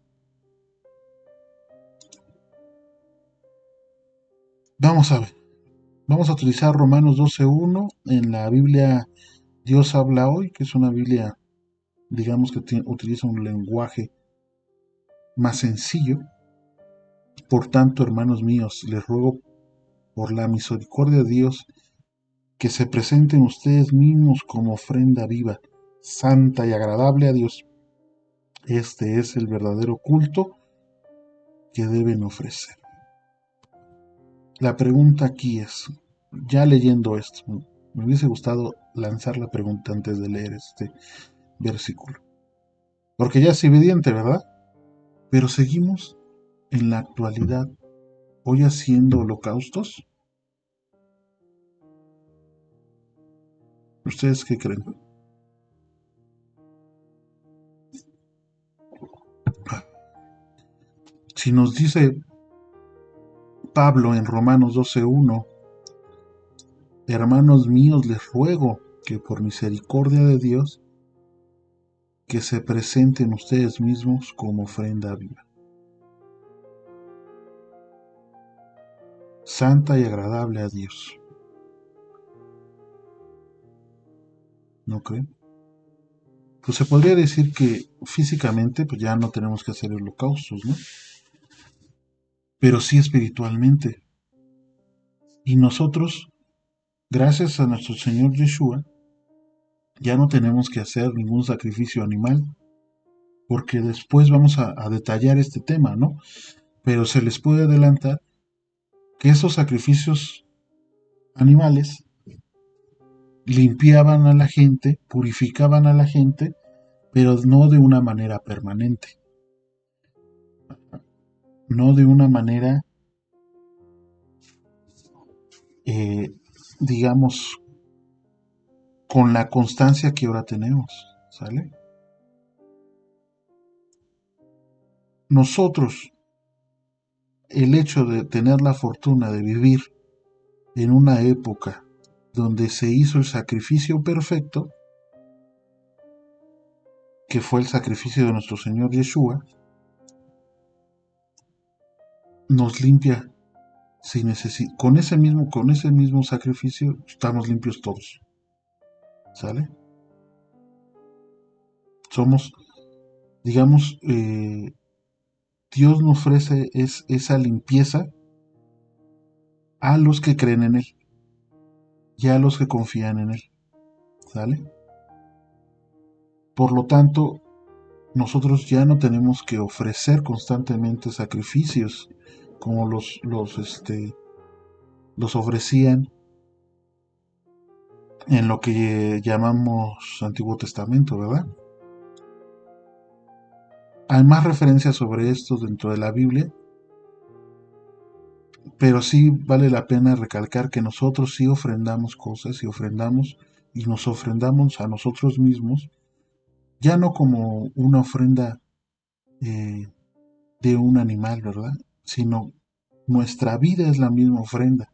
Vamos a utilizar Romanos 12:1 en la Biblia Dios habla hoy, que es una Biblia, digamos que utiliza un lenguaje más sencillo. Por tanto, hermanos míos, les ruego por la misericordia de Dios que se presenten ustedes mismos como ofrenda viva, santa y agradable a Dios. Este es el verdadero culto que deben ofrecer. La pregunta aquí es, ya leyendo esto, me hubiese gustado lanzar la pregunta antes de leer este versículo, porque ya es evidente, ¿verdad? Pero seguimos en la actualidad hoy haciendo holocaustos. ¿Ustedes qué creen? Si nos dice Pablo en Romanos 12:1, hermanos míos, les ruego que por misericordia de Dios, que se presenten ustedes mismos como ofrenda viva, santa y agradable a Dios. ¿No creen? Pues se podría decir que físicamente pues ya no tenemos que hacer holocaustos, ¿no? Pero sí espiritualmente. Y nosotros, gracias a nuestro Señor Yeshua, ya no tenemos que hacer ningún sacrificio animal, porque después vamos a detallar este tema, ¿no? Pero se les puede adelantar que esos sacrificios animales limpiaban a la gente, purificaban a la gente, pero no de una manera permanente, no de una manera, digamos, con la constancia que ahora tenemos, ¿sale? Nosotros, el hecho de tener la fortuna de vivir en una época donde se hizo el sacrificio perfecto, que fue el sacrificio de nuestro Señor Yeshua, nos limpia sin con ese mismo sacrificio estamos limpios todos, ¿sale? Somos, digamos, Dios nos ofrece esa limpieza a los que creen en Él y a los que confían en Él, ¿sale? Por lo tanto, nosotros ya no tenemos que ofrecer constantemente sacrificios como los ofrecían en lo que llamamos Antiguo Testamento, ¿verdad? Hay más referencias sobre esto dentro de la Biblia, pero sí vale la pena recalcar que nosotros sí ofrendamos cosas y nos ofrendamos a nosotros mismos, ya no como una ofrenda de un animal, ¿verdad? Sino nuestra vida es la misma ofrenda.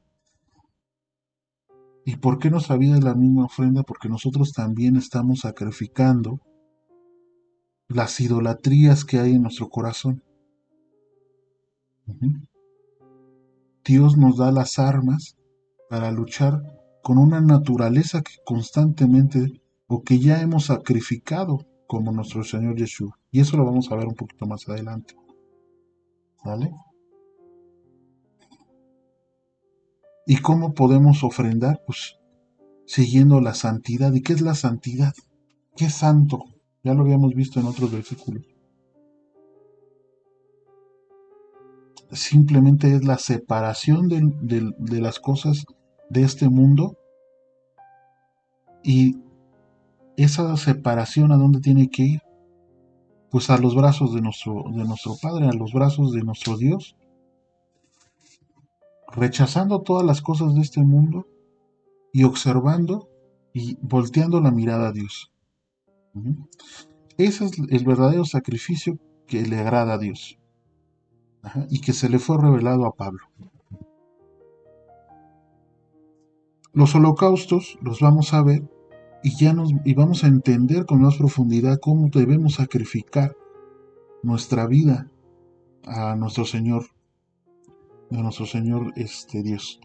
¿Y por qué nuestra vida es la misma ofrenda? Porque nosotros también estamos sacrificando las idolatrías que hay en nuestro corazón. Dios nos da las armas para luchar con una naturaleza que constantemente o que ya hemos sacrificado como nuestro Señor Yeshua. Y eso lo vamos a ver un poquito más adelante. ¿Vale? ¿Y cómo podemos ofrendar? Pues siguiendo la santidad. ¿Y qué es la santidad? ¿Qué es santo? Ya lo habíamos visto en otros versículos. Simplemente es la separación de las cosas de este mundo, y esa separación ¿a dónde tiene que ir? Pues a los brazos de nuestro Padre, a los brazos de nuestro Dios, rechazando todas las cosas de este mundo y observando y volteando la mirada a Dios. Ese es el verdadero sacrificio que le agrada a Dios. Y que se le fue revelado a Pablo. Los holocaustos los vamos a ver y vamos a entender con más profundidad cómo debemos sacrificar nuestra vida a nuestro Señor, Dios.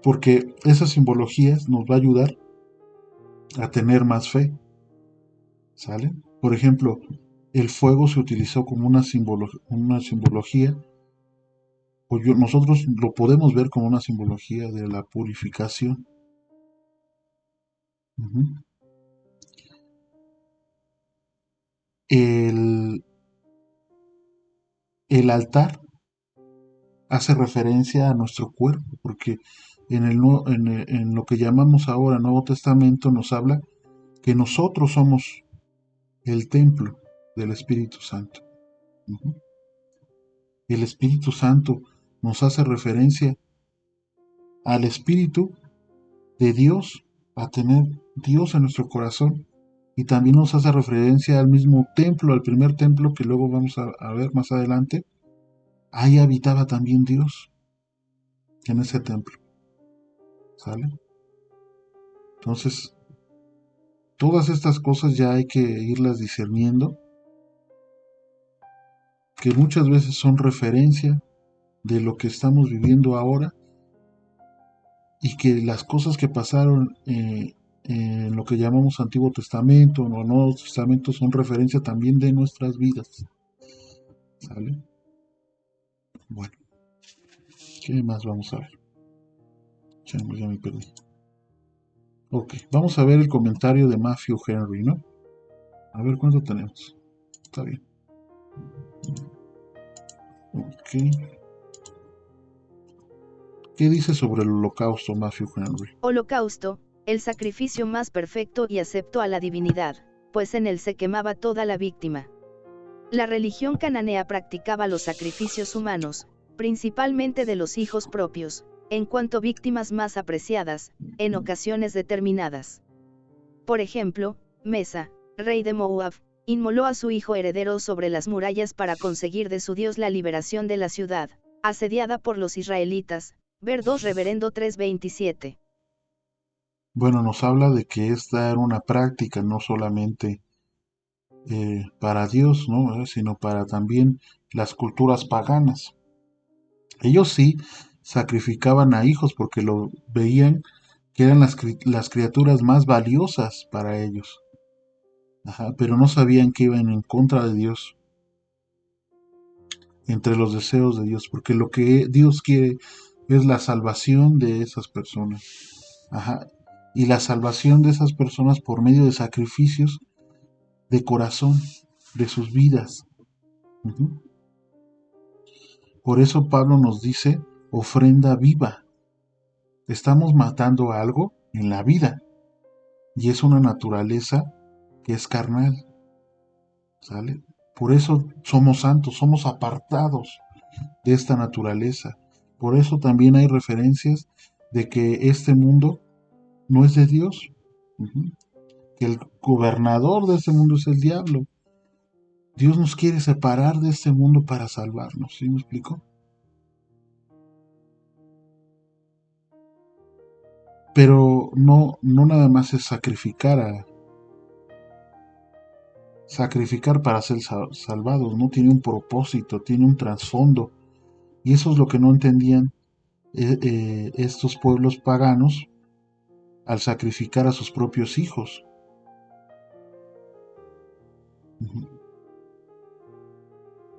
Porque esas simbologías nos va a ayudar a tener más fe, ¿sale? Por ejemplo, el fuego se utilizó como una simbología, o nosotros lo podemos ver como una simbología de la purificación. El altar hace referencia a nuestro cuerpo, porque en lo que llamamos ahora Nuevo Testamento nos habla que nosotros somos el templo del Espíritu Santo. El Espíritu Santo nos hace referencia al Espíritu de Dios, a tener Dios en nuestro corazón, y también nos hace referencia al mismo templo, al primer templo que luego vamos a ver más adelante. Ahí habitaba también Dios, en ese templo, ¿sale? Entonces, todas estas cosas ya hay que irlas discerniendo, que muchas veces son referencia de lo que estamos viviendo ahora, y que las cosas que pasaron en lo que llamamos Antiguo Testamento o Nuevo Testamento son referencia también de nuestras vidas, ¿sale? Bueno, ¿qué más vamos a ver? Ya me perdí. Ok, vamos a ver el comentario de Matthew Henry, ¿no? A ver cuánto tenemos. Está bien. Ok. ¿Qué dice sobre el holocausto Matthew Henry? Holocausto, el sacrificio más perfecto y acepto a la divinidad, pues en él se quemaba toda la víctima. La religión cananea practicaba los sacrificios humanos, principalmente de los hijos propios, en cuanto víctimas más apreciadas, en ocasiones determinadas. Por ejemplo, Mesa, rey de Moab, inmoló a su hijo heredero sobre las murallas para conseguir de su Dios la liberación de la ciudad, asediada por los israelitas, ver 2 Reverendo 3:27. Bueno, nos habla de que esta era una práctica no solamente para Dios, ¿no? Sino para también las culturas paganas. Ellos sí sacrificaban a hijos porque lo veían que eran las criaturas más valiosas para ellos. Ajá, pero no sabían que iban en contra de Dios, entre los deseos de Dios, porque lo que Dios quiere es la salvación de esas personas. Ajá, y la salvación de esas personas por medio de sacrificios de corazón, de sus vidas. Uh-huh. Por eso Pablo nos dice ofrenda viva. Estamos matando algo en la vida, y es una naturaleza que es carnal, ¿sale? Por eso somos santos, somos apartados de esta naturaleza. Por eso también hay referencias de que este mundo no es de Dios, uh-huh, que el gobernador de este mundo es el diablo. Dios nos quiere separar de este mundo para salvarnos, ¿sí me explico? Pero no nada más es sacrificar para ser salvados, ¿no? Tiene un propósito, tiene un trasfondo. Y eso es lo que no entendían estos pueblos paganos al sacrificar a sus propios hijos.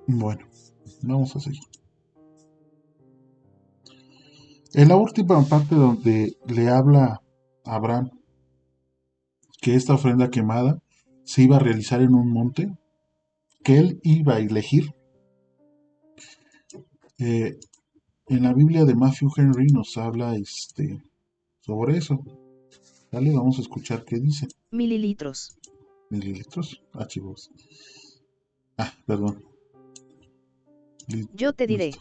Bueno, vamos a seguir. En la última parte donde le habla a Abraham que esta ofrenda quemada se iba a realizar en un monte que él iba a elegir, en la Biblia de Matthew Henry nos habla sobre eso. Dale, vamos a escuchar qué dice. Mililitros. Mililitros, archivos. Perdón. Yo te diré.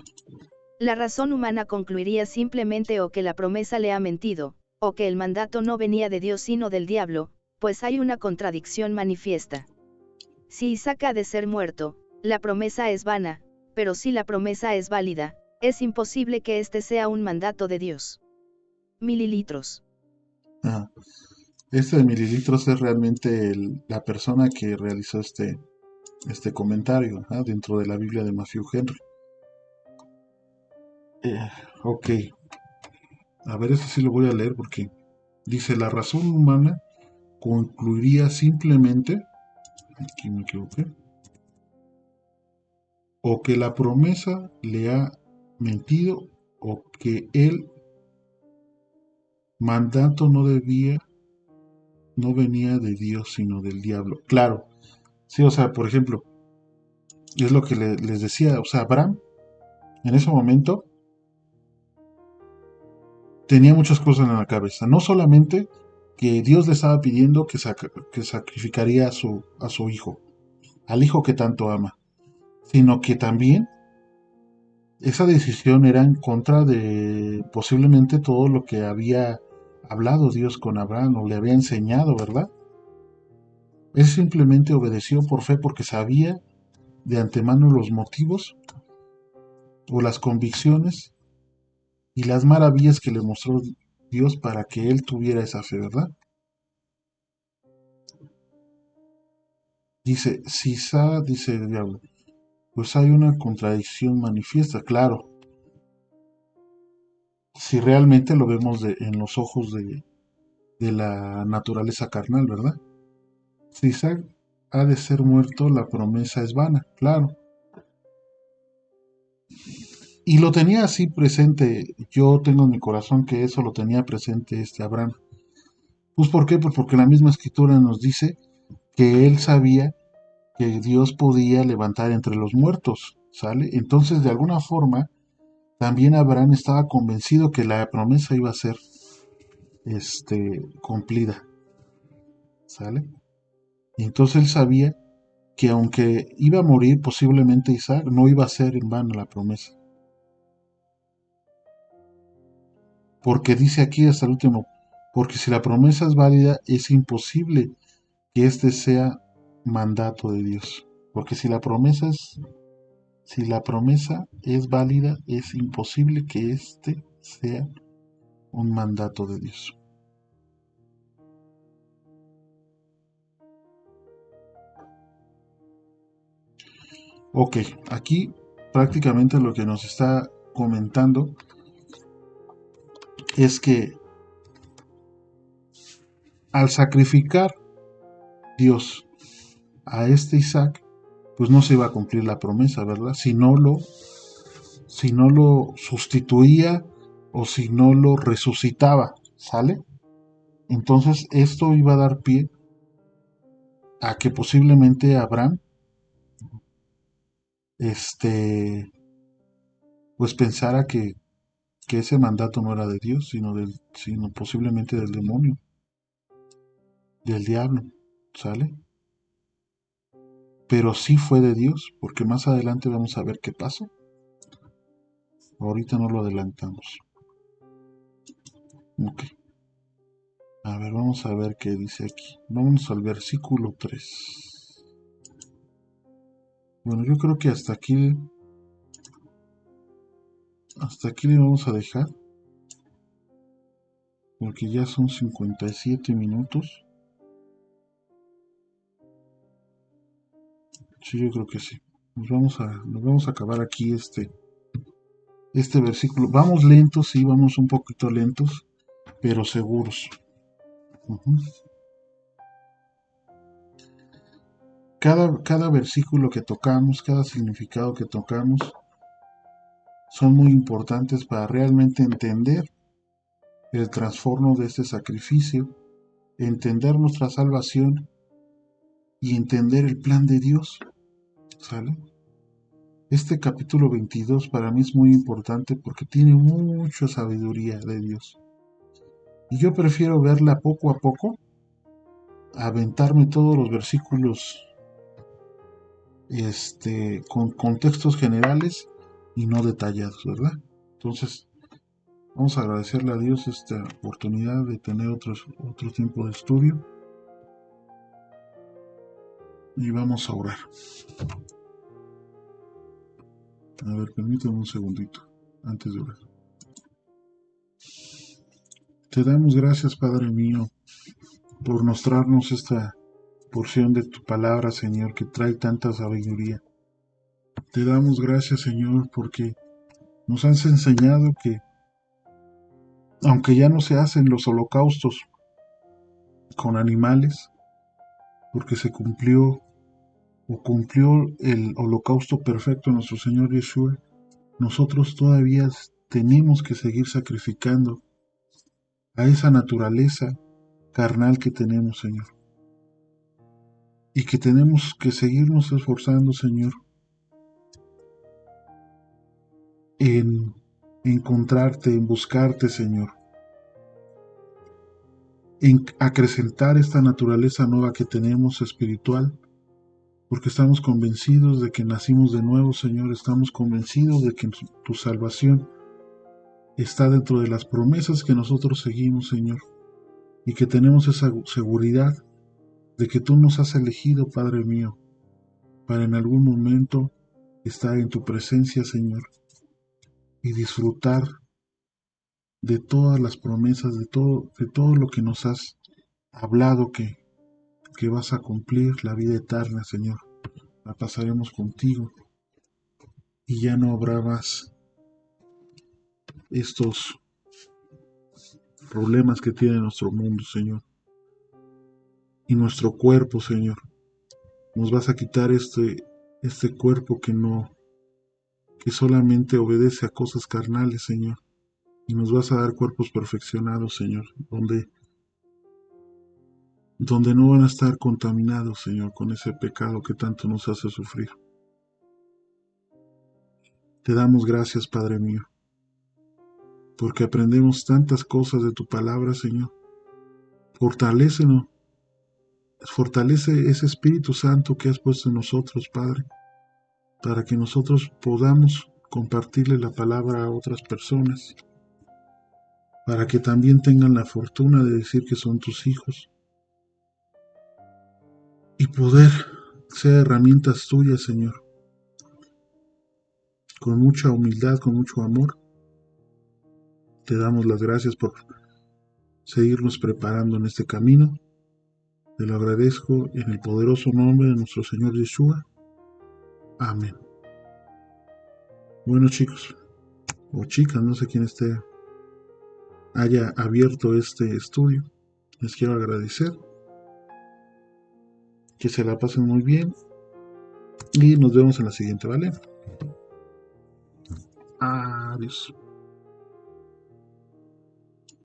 La razón humana concluiría simplemente o que la promesa le ha mentido, o que el mandato no venía de Dios sino del diablo, pues hay una contradicción manifiesta. Si Isaac ha de ser muerto, la promesa es vana, pero si la promesa es válida, es imposible que este sea un mandato de Dios. Mililitros. Este de mililitros es realmente la persona que realizó este comentario dentro de la Biblia de Matthew Henry. Ok. A ver, este sí lo voy a leer porque dice: la razón humana concluiría simplemente, aquí me equivoqué, o que la promesa le ha mentido, o que el mandato no venía de Dios sino del diablo. Claro, sí, o sea, por ejemplo, es lo que les decía, o sea, Abraham en ese momento tenía muchas cosas en la cabeza, no solamente que Dios le estaba pidiendo que sacrificaría a su hijo, al hijo que tanto ama, sino que también esa decisión era en contra de posiblemente todo lo que había hablado Dios con Abraham o le había enseñado, ¿verdad? Él simplemente obedeció por fe porque sabía de antemano los motivos o las convicciones y las maravillas que le mostró Dios para que él tuviera esa fe, ¿verdad? Dice, dice el diablo, pues hay una contradicción manifiesta, claro, si realmente lo vemos en los ojos de la naturaleza carnal, ¿verdad? Si Isaac ha de ser muerto, la promesa es vana, claro. Y lo tenía así presente, yo tengo en mi corazón que eso lo tenía presente Abraham. Pues ¿por qué? Pues porque la misma escritura nos dice que él sabía que Dios podía levantar entre los muertos, ¿sale? Entonces, de alguna forma, también Abraham estaba convencido que la promesa iba a ser cumplida, ¿sale? Y entonces él sabía que aunque iba a morir posiblemente Isaac, no iba a ser en vano la promesa. Porque dice aquí hasta el último, porque si la promesa es válida, es imposible que este sea mandato de Dios. Porque si la promesa es válida, es imposible que este sea un mandato de Dios. Ok, aquí prácticamente lo que nos está comentando es que al sacrificar Dios a Isaac, pues no se iba a cumplir la promesa, ¿verdad? Si no lo sustituía o si no lo resucitaba, ¿sale? Entonces esto iba a dar pie a que posiblemente Abraham pues pensara que ese mandato no era de Dios, sino posiblemente del demonio, del diablo, ¿sale? Pero sí fue de Dios, porque más adelante vamos a ver qué pasa. Ahorita no lo adelantamos. Ok. A ver, vamos a ver qué dice aquí. Vamos al versículo 3. Bueno, yo creo que hasta aquí le vamos a dejar. Porque ya son 57 minutos. Sí, yo creo que sí. Nos vamos a acabar aquí este versículo. Vamos lentos, sí, vamos un poquito lentos, pero seguros. Cada versículo que tocamos, cada significado que tocamos, son muy importantes para realmente entender el trasfondo de este sacrificio, entender nuestra salvación y entender el plan de Dios. ¿Sale? Este capítulo 22 para mí es muy importante porque tiene mucha sabiduría de Dios. Y yo prefiero verla poco a poco, aventarme todos los versículos con contextos generales y no detallados, ¿verdad? Entonces, vamos a agradecerle a Dios esta oportunidad de tener otro tiempo de estudio. Y vamos a orar. A ver, permítame un segundito antes de orar. Te damos gracias, Padre mío, por mostrarnos esta porción de tu palabra, Señor, que trae tanta sabiduría. Te damos gracias, Señor, porque nos has enseñado que, aunque ya no se hacen los holocaustos con animales, porque se cumplió el holocausto perfecto nuestro Señor Yeshua, nosotros todavía tenemos que seguir sacrificando a esa naturaleza carnal que tenemos, Señor. Y que tenemos que seguirnos esforzando, Señor, en encontrarte, en buscarte, Señor, en acrecentar esta naturaleza nueva que tenemos espiritual, porque estamos convencidos de que nacimos de nuevo, Señor, estamos convencidos de que tu salvación está dentro de las promesas que nosotros seguimos, Señor, y que tenemos esa seguridad de que tú nos has elegido, Padre mío, para en algún momento estar en tu presencia, Señor, y disfrutar de todas las promesas, de todo lo que nos has hablado que vas a cumplir, la vida eterna, Señor. La pasaremos contigo y ya no habrá más estos problemas que tiene nuestro mundo, Señor. Y nuestro cuerpo, Señor. Nos vas a quitar este cuerpo que solamente obedece a cosas carnales, Señor. Y nos vas a dar cuerpos perfeccionados, Señor, donde no van a estar contaminados, Señor, con ese pecado que tanto nos hace sufrir. Te damos gracias, Padre mío, porque aprendemos tantas cosas de tu palabra, Señor. Fortalécenos, fortalece ese Espíritu Santo que has puesto en nosotros, Padre, para que nosotros podamos compartirle la palabra a otras personas, para que también tengan la fortuna de decir que son tus hijos, y poder ser herramientas tuyas, Señor, con mucha humildad, con mucho amor. Te damos las gracias por seguirnos preparando en este camino. Te lo agradezco en el poderoso nombre de nuestro Señor Yeshua. Amén. Bueno, chicos, o chicas, no sé quién haya abierto este estudio. Les quiero agradecer. Que se la pasen muy bien. Y nos vemos en la siguiente, ¿vale? Adiós.